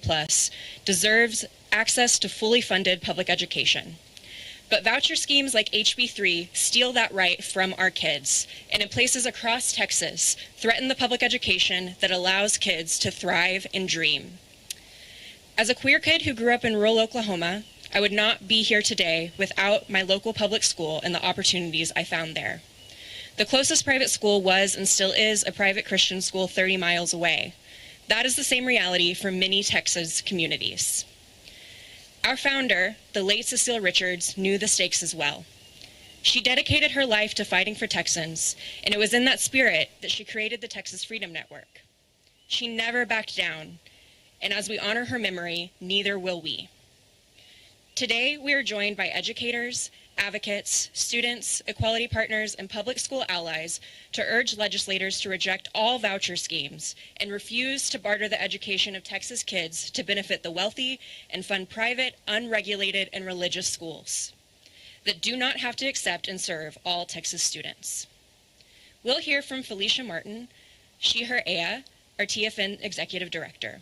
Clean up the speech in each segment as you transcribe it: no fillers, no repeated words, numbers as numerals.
plus deserves access to fully funded public education. But voucher schemes like HB3 steal that right from our kids, and in places across Texas, threaten the public education that allows kids to thrive and dream. As a queer kid who grew up in rural Oklahoma, I would not be here today without my local public school and the opportunities I found there. The closest private school was and still is a private Christian school 30 miles away. That is the same reality for many Texas communities. Our founder, the late Cecile Richards, knew the stakes as well. She dedicated her life to fighting for Texans, and it was in that spirit that she created the Texas Freedom Network. She never backed down, and as we honor her memory, neither will we. Today, we are joined by educators, advocates, students, equality partners, and public school allies to urge legislators to reject all voucher schemes and refuse to barter the education of Texas kids to benefit the wealthy and fund private, unregulated, and religious schools that do not have to accept and serve all Texas students. We'll hear from Felicia Martin, she, her, Ea, our TFN Executive Director.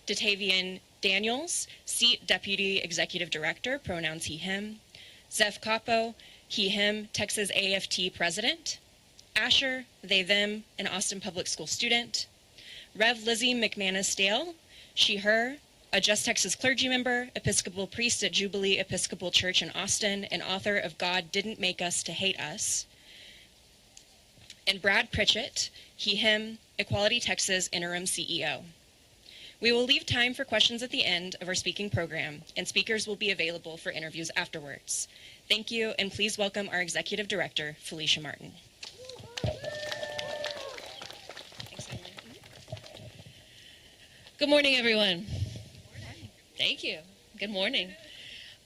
Datavian Daniels, Seat Deputy Executive Director, pronouns he, him. Zeph Capo, he, him, Texas AFT President. Asher, they, them, an Austin Public School student. Rev. Lizzie McManus Dale, she, her, a Just Texas clergy member, Episcopal priest at Jubilee Episcopal Church in Austin, and author of God Didn't Make Us to Hate Us. And Brad Pritchett, he, him, Equality Texas interim CEO. We will leave time for questions at the end of our speaking program, and speakers will be available for interviews afterwards. Thank you, and please welcome our Executive Director, Felicia Martin. Thanks, Emily. Good morning, everyone. Thank you. Good morning.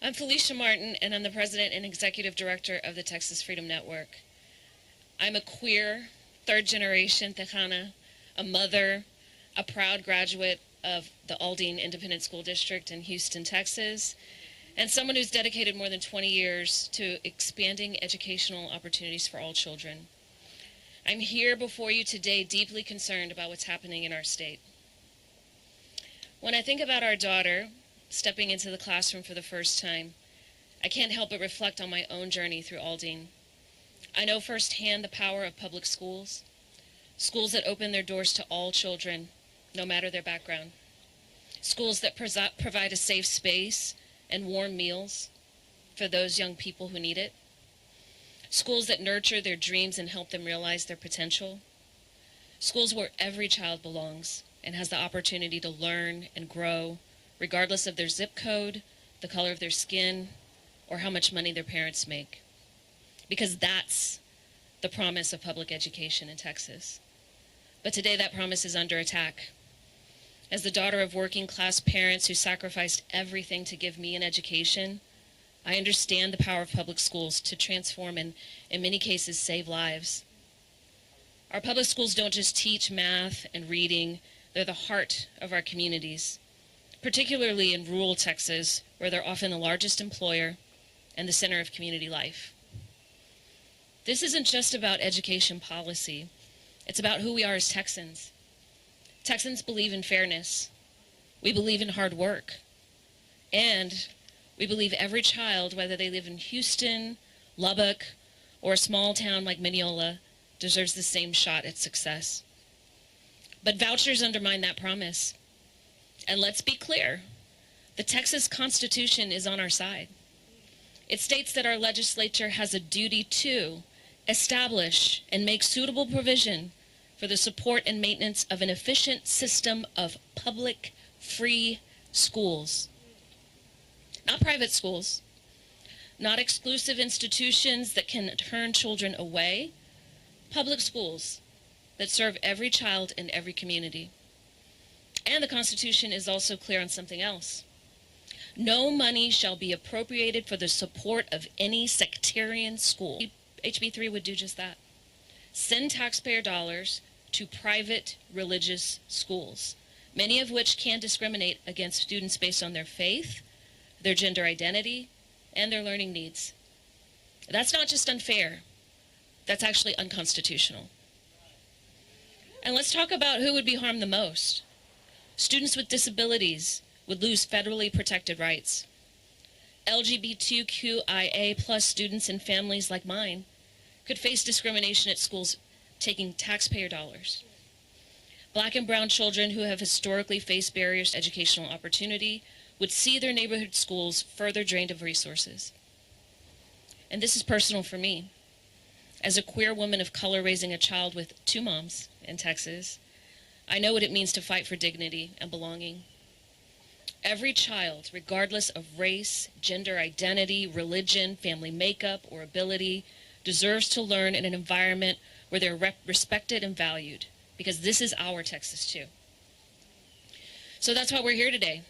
I'm Felicia Martin, and I'm the President and Executive Director of the Texas Freedom Network. I'm a queer, third-generation Tejana, a mother, a proud graduate of the Aldine Independent School District in Houston, Texas, and someone who's dedicated more than 20 years to expanding educational opportunities for all children. I'm here before you today deeply concerned about what's happening in our state. When I think about our daughter stepping into the classroom for the first time, I can't help but reflect on my own journey through Aldine. I know firsthand the power of public schools, schools that open their doors to all children, no matter their background. Schools that provide a safe space and warm meals for those young people who need it. Schools that nurture their dreams and help them realize their potential. Schools where every child belongs and has the opportunity to learn and grow, regardless of their zip code, the color of their skin, or how much money their parents make. Because that's the promise of public education in Texas. But today that promise is under attack. As the daughter of working-class parents who sacrificed everything to give me an education, I understand the power of public schools to transform and, in many cases, save lives. Our public schools don't just teach math and reading, they're the heart of our communities, particularly in rural Texas, where they're often the largest employer and the center of community life. This isn't just about education policy. It's about who we are as Texans. Texans believe in fairness. We believe in hard work. And we believe every child, whether they live in Houston, Lubbock, or a small town like Mineola, deserves the same shot at success. But vouchers undermine that promise. And let's be clear, the Texas Constitution is on our side. It states that our legislature has a duty to establish and make suitable provision for the support and maintenance of an efficient system of public, free schools. Not private schools, not exclusive institutions that can turn children away, public schools that serve every child in every community. And the Constitution is also clear on something else. No money shall be appropriated for the support of any sectarian school. HB3 would do just that. Send taxpayer dollars to private religious schools, many of which can discriminate against students based on their faith, their gender identity, and their learning needs. That's not just unfair, that's actually unconstitutional. And let's talk about who would be harmed the most. Students with disabilities would lose federally protected rights. LGBTQIA plus students and families like mine could face discrimination at schools taking taxpayer dollars. Black and brown children who have historically faced barriers to educational opportunity would see their neighborhood schools further drained of resources. And this is personal for me. As a queer woman of color raising a child with two moms in Texas, I know what it means to fight for dignity and belonging. Every child, regardless of race, gender identity, religion, family makeup, or ability, deserves to learn in an environment where they're respected and valued, because this is our Texas too. So that's why we're here today,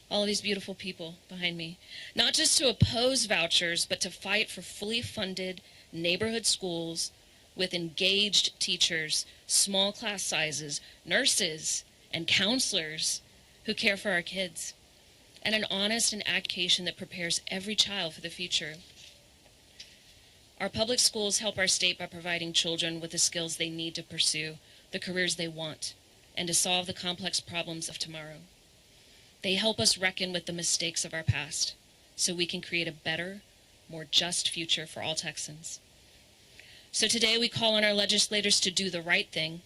all of these beautiful people behind me, not just to oppose vouchers, but to fight for fully funded neighborhood schools with engaged teachers, small class sizes, nurses, and counselors who care for our kids, and an honest and education that prepares every child for the future. Our public schools help our state by providing children with the skills they need to pursue the careers they want and to solve the complex problems of tomorrow. They help us reckon with the mistakes of our past so we can create a better, more just future for all Texans. So today we call on our legislators to do the right thing,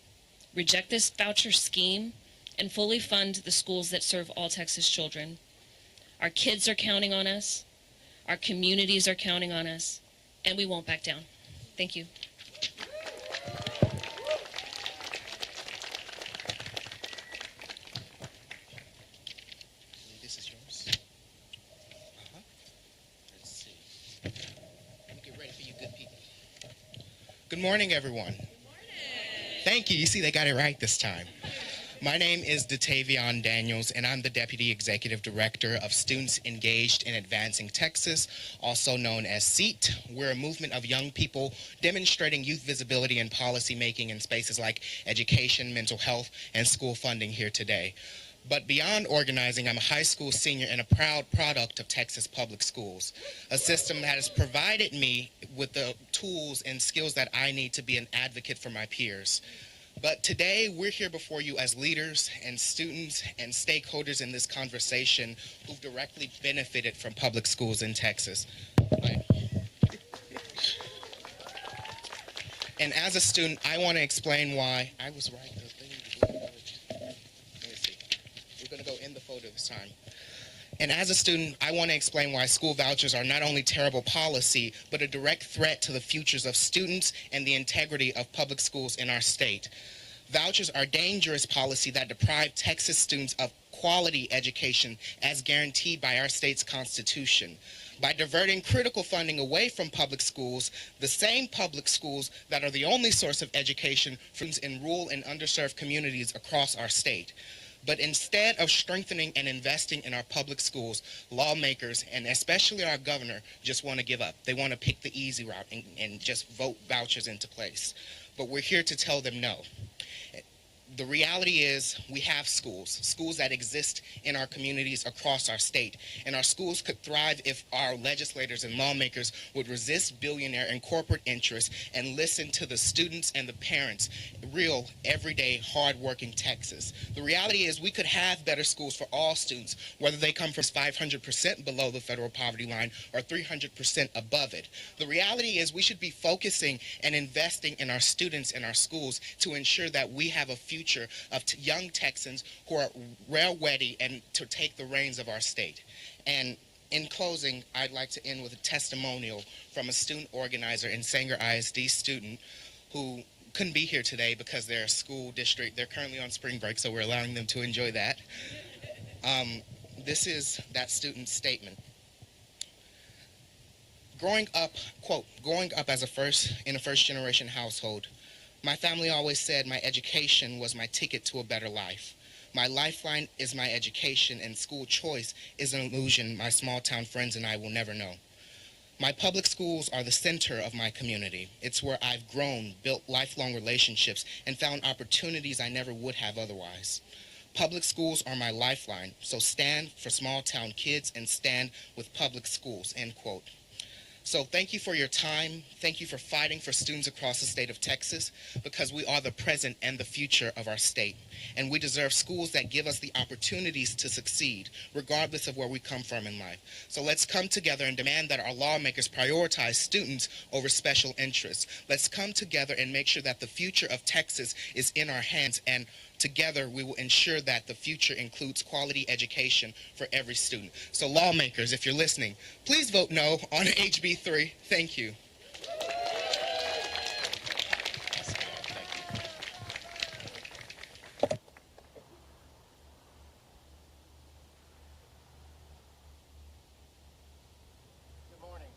reject this voucher scheme, and fully fund the schools that serve all Texas children. Our kids are counting on us, our communities are counting on us, and we won't back down. Thank you. This is yours. Let's see. Let me get ready for you good people. Good morning, everyone. Good morning. Thank you. You see, they got it right this time. My name is Datavion Daniels, and I'm the Deputy Executive Director of Students Engaged in Advancing Texas, also known as SEAT. We're a movement of young people demonstrating youth visibility and policy making in spaces like education, mental health, and school funding here today. But beyond organizing, I'm a high school senior and a proud product of Texas Public Schools, a system that has provided me with the tools and skills that I need to be an advocate for my peers. But today, we're here before you as leaders and students and stakeholders in this conversation who've directly benefited from public schools in Texas. And as a student, I want to explain why I was right. Let me see. We're going to go in the photo this time. And as a student, I want to explain why school vouchers are not only terrible policy, but a direct threat to the futures of students and the integrity of public schools in our state. Vouchers are dangerous policy that deprive Texas students of quality education as guaranteed by our state's constitution. By diverting critical funding away from public schools, the same public schools that are the only source of education for students in rural and underserved communities across our state. But instead of strengthening and investing in our public schools, lawmakers, and especially our governor, just want to give up. They want to pick the easy route and just vote vouchers into place. But we're here to tell them no. The reality is we have schools that exist in our communities across our state. And our schools could thrive if our legislators and lawmakers would resist billionaire and corporate interests and listen to the students and the parents, real, everyday, hardworking Texas. The reality is we could have better schools for all students, whether they come from 500% below the federal poverty line or 300% above it. The reality is we should be focusing and investing in our students and our schools to ensure that we have a future of young Texans who are rail-ready and to take the reins of our state. And in closing, I'd like to end with a testimonial from a student organizer in Sanger ISD student who couldn't be here today because they're a school district. They're currently on spring break, so we're allowing them to enjoy that. This is that student's statement. Growing up as in a first-generation household, my family always said my education was my ticket to a better life. My lifeline is my education, and school choice is an illusion my small-town friends and I will never know. My public schools are the center of my community. It's where I've grown, built lifelong relationships, and found opportunities I never would have otherwise. Public schools are my lifeline, so stand for small-town kids and stand with public schools, end quote. So thank you for your time. Thank you for fighting for students across the state of Texas, because we are the present and the future of our state. And we deserve schools that give us the opportunities to succeed, regardless of where we come from in life. So let's come together and demand that our lawmakers prioritize students over special interests. Let's come together and make sure that the future of Texas is in our hands, and together we will ensure that the future includes quality education for every student. So lawmakers, if you're listening, please vote no on HB 3. Thank you. Good morning.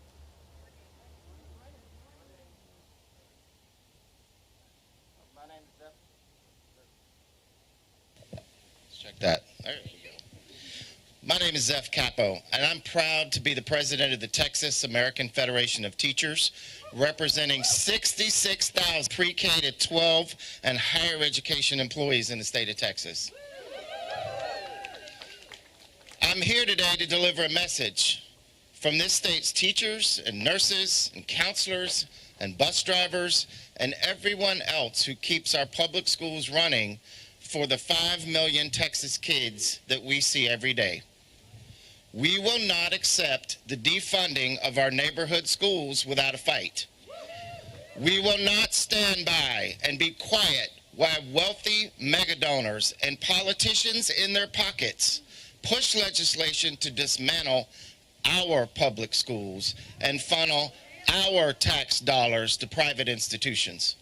My name is Jeff. Let's check that. There we go. My name is Zeph Capo, and I'm proud to be the president of the Texas American Federation of Teachers, representing 66,000 pre-K to 12 and higher education employees in the state of Texas. I'm here today to deliver a message from this state's teachers and nurses and counselors and bus drivers and everyone else who keeps our public schools running for the 5 million Texas kids that we see every day. We will not accept the defunding of our neighborhood schools without a fight. We will not stand by and be quiet while wealthy mega donors and politicians in their pockets push legislation to dismantle our public schools and funnel our tax dollars to private institutions.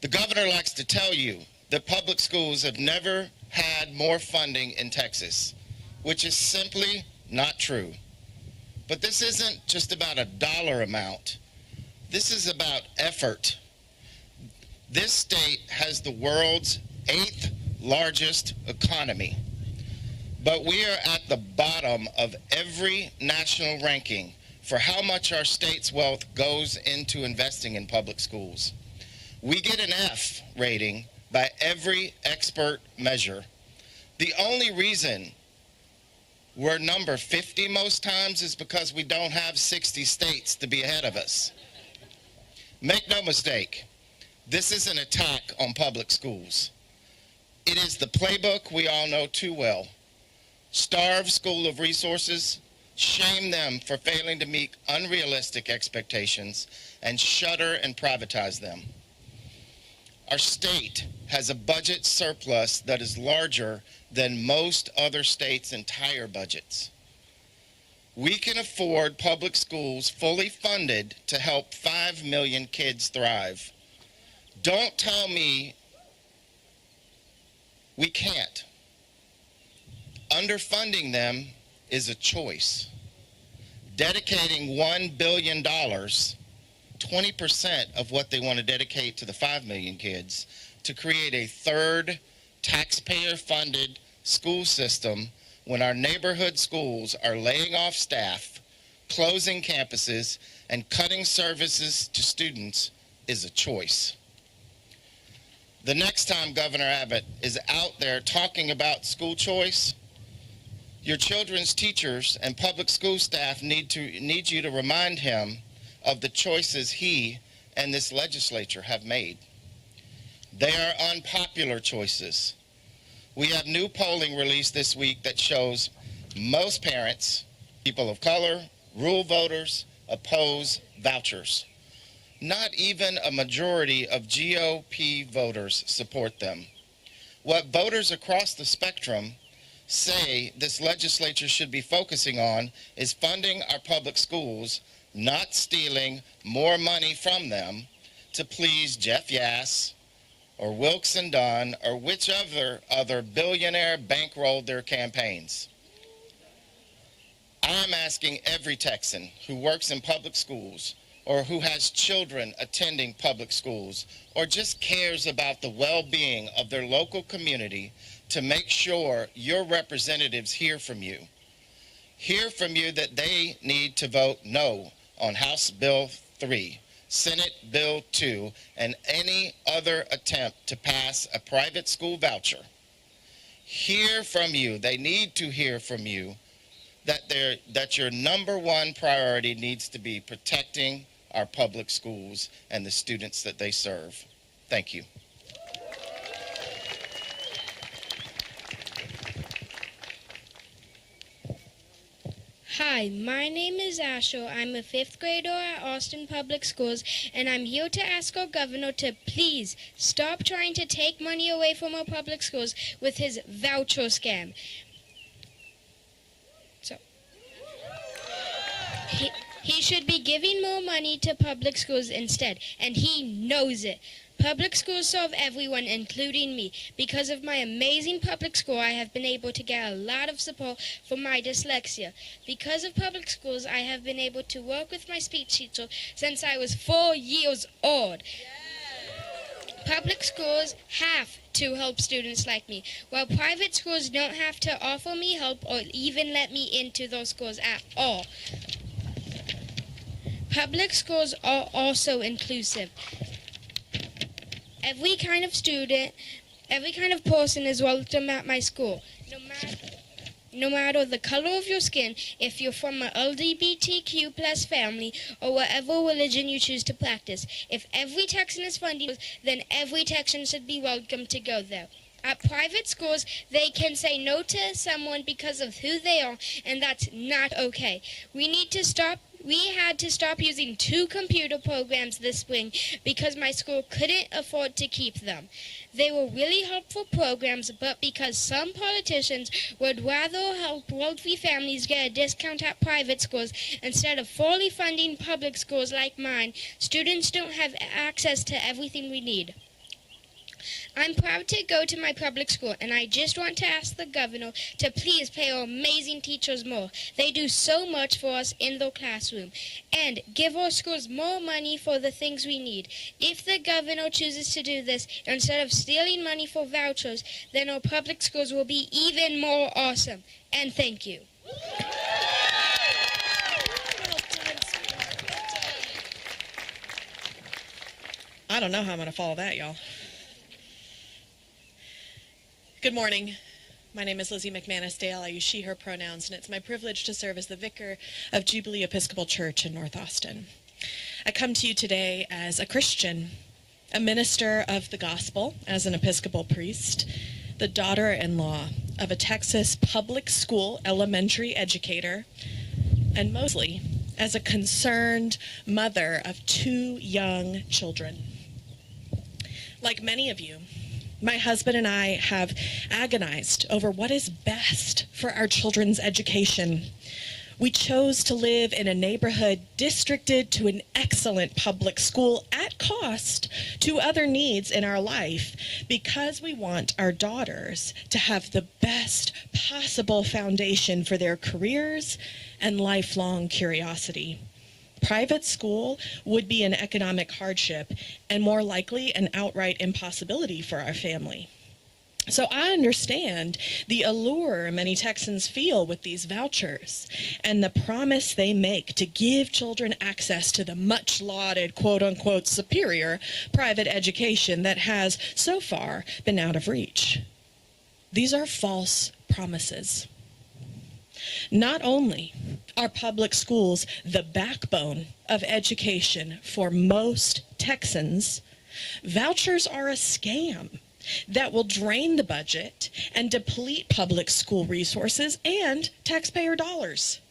The governor likes to tell you that public schools have never had more funding in Texas, which is simply not true. But this isn't just about a dollar amount. This is about effort. This state has the world's 8th largest economy, but we are at the bottom of every national ranking for how much our state's wealth goes into investing in public schools. We get an F rating by every expert measure. The only reason we're number 50 most times is because we don't have 60 states to be ahead of us. Make no mistake, this is an attack on public schools. It is the playbook we all know too well. Starve school of resources, shame them for failing to meet unrealistic expectations, and shutter and privatize them. Our state has a budget surplus that is larger than most other states' entire budgets. We can afford public schools fully funded to help 5 million kids thrive. Don't tell me we can't. Underfunding them is a choice. Dedicating $1 billion, 20% of what they want to dedicate to the 5 million kids, to create a third taxpayer-funded school system when our neighborhood schools are laying off staff, closing campuses, and cutting services to students is a choice. The next time Governor Abbott is out there talking about school choice, your children's teachers and public school staff need you to remind him of the choices he and this legislature have made. They are unpopular choices. We have new polling released this week that shows most parents, people of color, rural voters, oppose vouchers. Not even a majority of GOP voters support them. What voters across the spectrum say this legislature should be focusing on is funding our public schools, not stealing more money from them to please Jeff Yass or Wilkes and Dunn or whichever other billionaire bankrolled their campaigns. I'm asking every Texan who works in public schools or who has children attending public schools or just cares about the well-being of their local community to make sure your representatives hear from you. Hear from you that they need to vote no on House Bill 3, Senate Bill 2, and any other attempt to pass a private school voucher. Hear from you. They need to hear from you that your number one priority needs to be protecting our public schools and the students that they serve. Thank you. Hi, my name is Asher. I'm a 5th grader at Austin Public Schools, and I'm here to ask our governor to please stop trying to take money away from our public schools with his voucher scam. He should be giving more money to public schools instead, and he knows it. Public schools serve everyone, including me. Because of my amazing public school, I have been able to get a lot of support for my dyslexia. Because of public schools, I have been able to work with my speech teacher since I was 4 years old. Public schools have to help students like me, while private schools don't have to offer me help or even let me into those schools at all. Public schools are also inclusive. Every kind of student, every kind of person is welcome at my school. No matter the color of your skin, if you're from an LGBTQ plus family, or whatever religion you choose to practice. If every Texan is funded, then every Texan should be welcome to go there. At private schools, they can say no to someone because of who they are, and that's not okay. We had to stop using 2 computer programs this spring because my school couldn't afford to keep them. They were really helpful programs, but because some politicians would rather help wealthy families get a discount at private schools instead of fully funding public schools like mine, students don't have access to everything we need. I'm proud to go to my public school, and I just want to ask the governor to please pay our amazing teachers more. They do so much for us in the classroom, and give our schools more money for the things we need. If the governor chooses to do this, instead of stealing money for vouchers, then our public schools will be even more awesome. And thank you. I don't know how I'm going to follow that, y'all. Good morning. My name is Lizzie McManus Dale. I use she, her pronouns, and it's my privilege to serve as the vicar of Jubilee Episcopal Church in North Austin. I come to you today as a Christian, a minister of the gospel, as an Episcopal priest, the daughter-in-law of a Texas public school elementary educator, and mostly as a concerned mother of 2 young children. Like many of you, my husband and I have agonized over what is best for our children's education. We chose to live in a neighborhood districted to an excellent public school at cost to other needs in our life because we want our daughters to have the best possible foundation for their careers and lifelong curiosity. Private school would be an economic hardship and more likely an outright impossibility for our family. So I understand the allure many Texans feel with these vouchers and the promise they make to give children access to the much lauded, quote-unquote, superior private education that has so far been out of reach. These are false promises. Not only are public schools the backbone of education for most Texans, vouchers are a scam that will drain the budget and deplete public school resources and taxpayer dollars.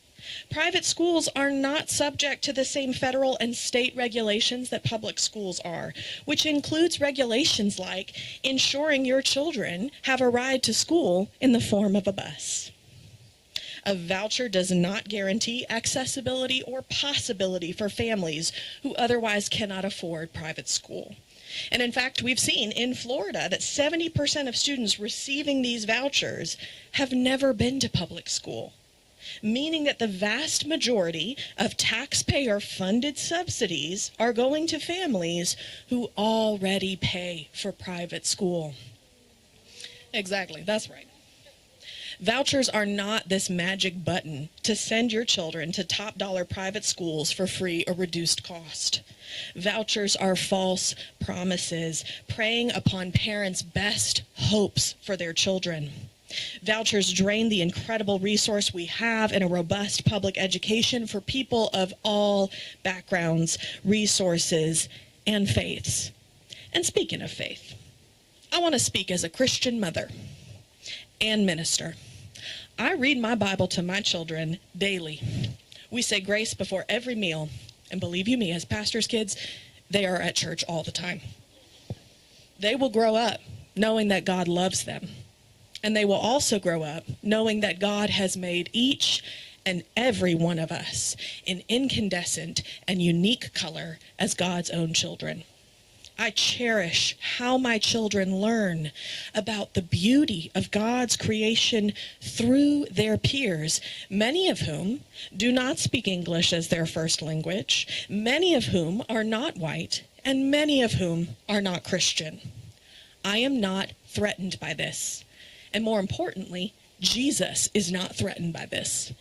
Private schools are not subject to the same federal and state regulations that public schools are, which includes regulations like ensuring your children have a ride to school in the form of a bus. A voucher does not guarantee accessibility or possibility for families who otherwise cannot afford private school. And in fact, we've seen in Florida that 70% of students receiving these vouchers have never been to public school, meaning that the vast majority of taxpayer-funded subsidies are going to families who already pay for private school. Exactly, that's right. Vouchers are not this magic button to send your children to top dollar private schools for free or reduced cost. Vouchers are false promises preying upon parents' best hopes for their children. Vouchers drain the incredible resource we have in a robust public education for people of all backgrounds, resources, and faiths. And speaking of faith, I want to speak as a Christian mother and minister. I read my Bible to my children daily. We say grace before every meal, and believe you me, as pastors' kids, they are at church all the time. They will grow up knowing that God loves them, and they will also grow up knowing that God has made each and every one of us in incandescent and unique color as God's own children. I cherish how my children learn about the beauty of God's creation through their peers, many of whom do not speak English as their first language, many of whom are not white, and many of whom are not Christian. I am not threatened by this. And more importantly, Jesus is not threatened by this.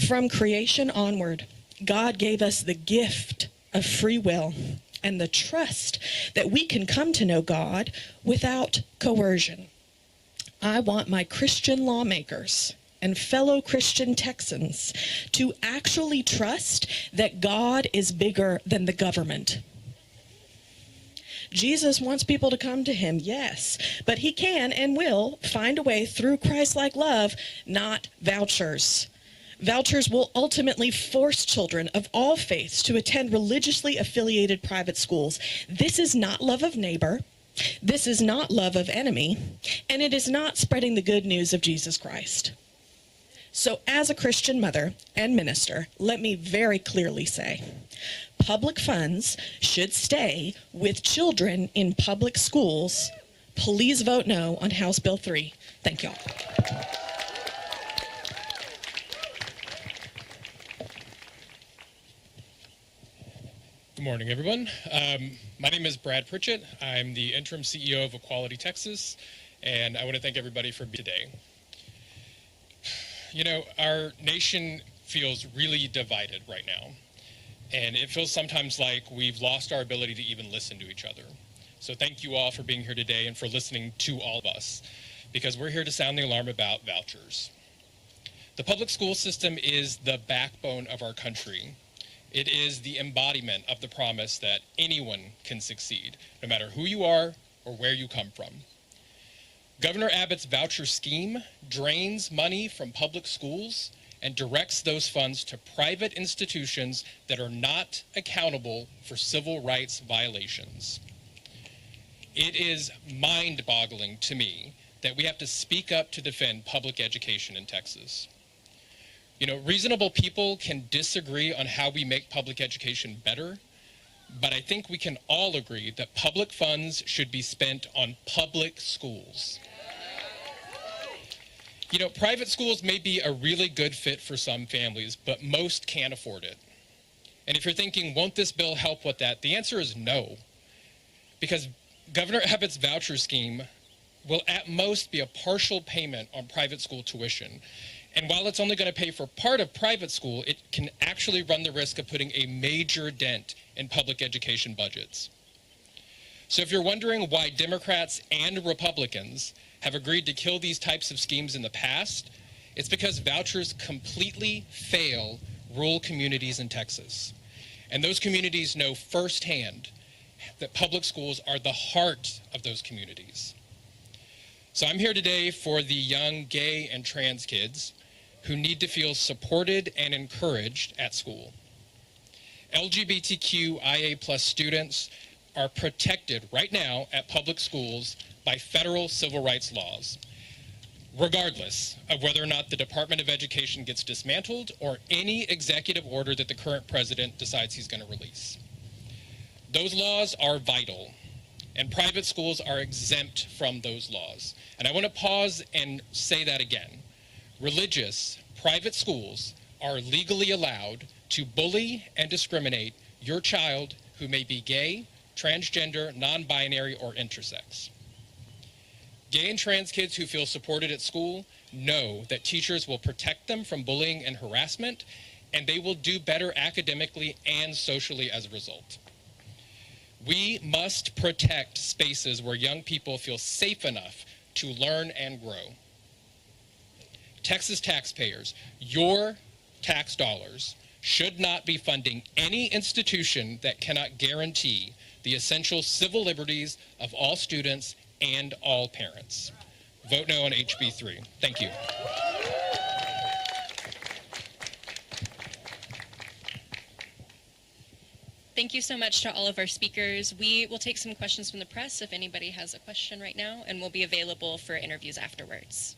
From creation onward, God gave us the gift of free will and the trust that we can come to know God without coercion. I want my Christian lawmakers and fellow Christian Texans to actually trust that God is bigger than the government. Jesus wants people to come to him, yes, but he can and will find a way through Christ-like love, not vouchers. Vouchers will ultimately force children of all faiths to attend religiously affiliated private schools. This is not love of neighbor. This is not love of enemy. And it is not spreading the good news of Jesus Christ. So as a Christian mother and minister, let me very clearly say, public funds should stay with children in public schools. Please vote no on House Bill 3. Thank y'all. Good morning, everyone. My name is Brad Pritchett. I'm the interim CEO of Equality Texas, and I want to thank everybody for being today. You know, our nation feels really divided right now, and it feels sometimes like we've lost our ability to even listen to each other. So thank you all for being here today and for listening to all of us, because we're here to sound the alarm about vouchers. The public school system is the backbone of our country. It is the embodiment of the promise that anyone can succeed, no matter who you are or where you come from. Governor Abbott's voucher scheme drains money from public schools and directs those funds to private institutions that are not accountable for civil rights violations. It is mind-boggling to me that we have to speak up to defend public education in Texas. You know, reasonable people can disagree on how we make public education better, but I think we can all agree that public funds should be spent on public schools. You know, private schools may be a really good fit for some families, but most can't afford it. And if you're thinking, won't this bill help with that? The answer is no, because Governor Abbott's voucher scheme will at most be a partial payment on private school tuition. And while it's only going to pay for part of private school, it can actually run the risk of putting a major dent in public education budgets. So if you're wondering why Democrats and Republicans have agreed to kill these types of schemes in the past, it's because vouchers completely fail rural communities in Texas. And those communities know firsthand that public schools are the heart of those communities. So I'm here today for the young gay and trans kids who need to feel supported and encouraged at school. LGBTQIA+ students are protected right now at public schools by federal civil rights laws, regardless of whether or not the Department of Education gets dismantled or any executive order that the current president decides he's going to release. Those laws are vital, and private schools are exempt from those laws. And I want to pause and say that again. Religious private schools are legally allowed to bully and discriminate your child who may be gay, transgender, non-binary, or intersex. Gay and trans kids who feel supported at school know that teachers will protect them from bullying and harassment, and they will do better academically and socially as a result. We must protect spaces where young people feel safe enough to learn and grow. Texas taxpayers, your tax dollars should not be funding any institution that cannot guarantee the essential civil liberties of all students and all parents. Vote no on HB 3. Thank you. Thank you so much to all of our speakers. We will take some questions from the press if anybody has a question right now, and we'll be available for interviews afterwards.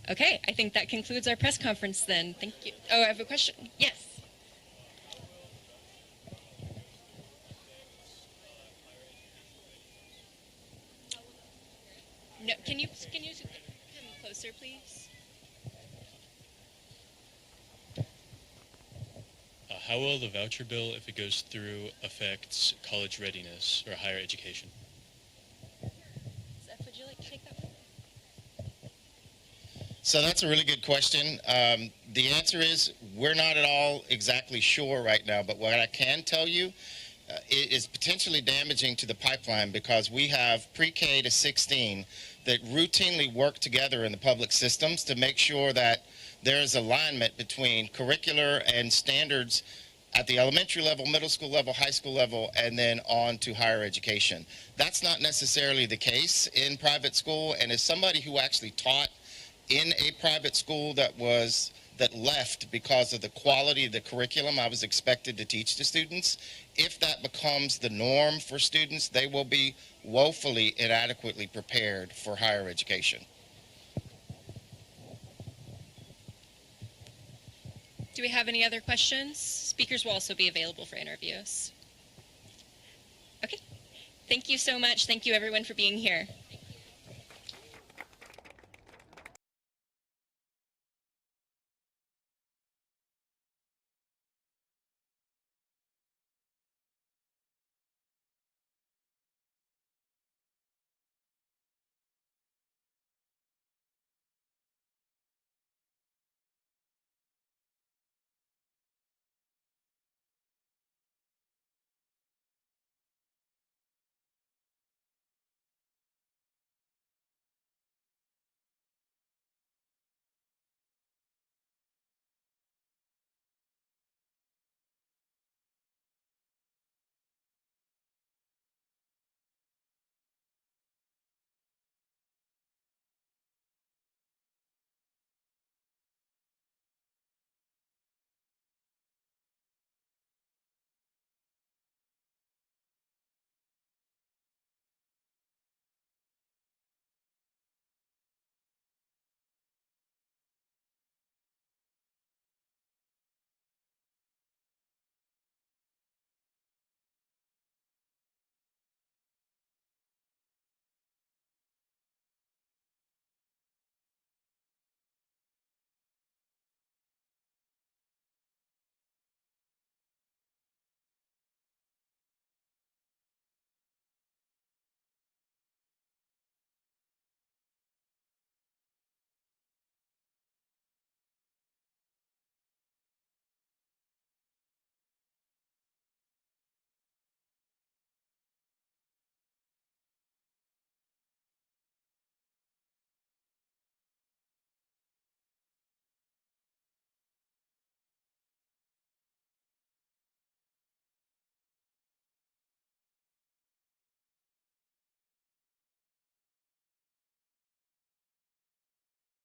Okay, I think that concludes our press conference then. Thank you. Oh, I have a question. Yes. No, can you come closer, please? How will the voucher bill, if it goes through, affect college readiness or higher education? Zeph, would you like to take that one? So that's a really good question. The answer is we're not at all exactly sure right now, but what I can tell you it is potentially damaging to the pipeline because we have pre-K to 16 that routinely work together in the public systems to make sure that there is alignment between curricular and standards at the elementary level, middle school level, high school level, and then on to higher education. That's not necessarily the case in private school, and as somebody who actually taught in a private school that left because of the quality of the curriculum I was expected to teach to students, if that becomes the norm for students, they will be woefully inadequately prepared for higher education. Do we have any other questions? Speakers will also be available for interviews. Okay. Thank you so much. Thank you everyone for being here.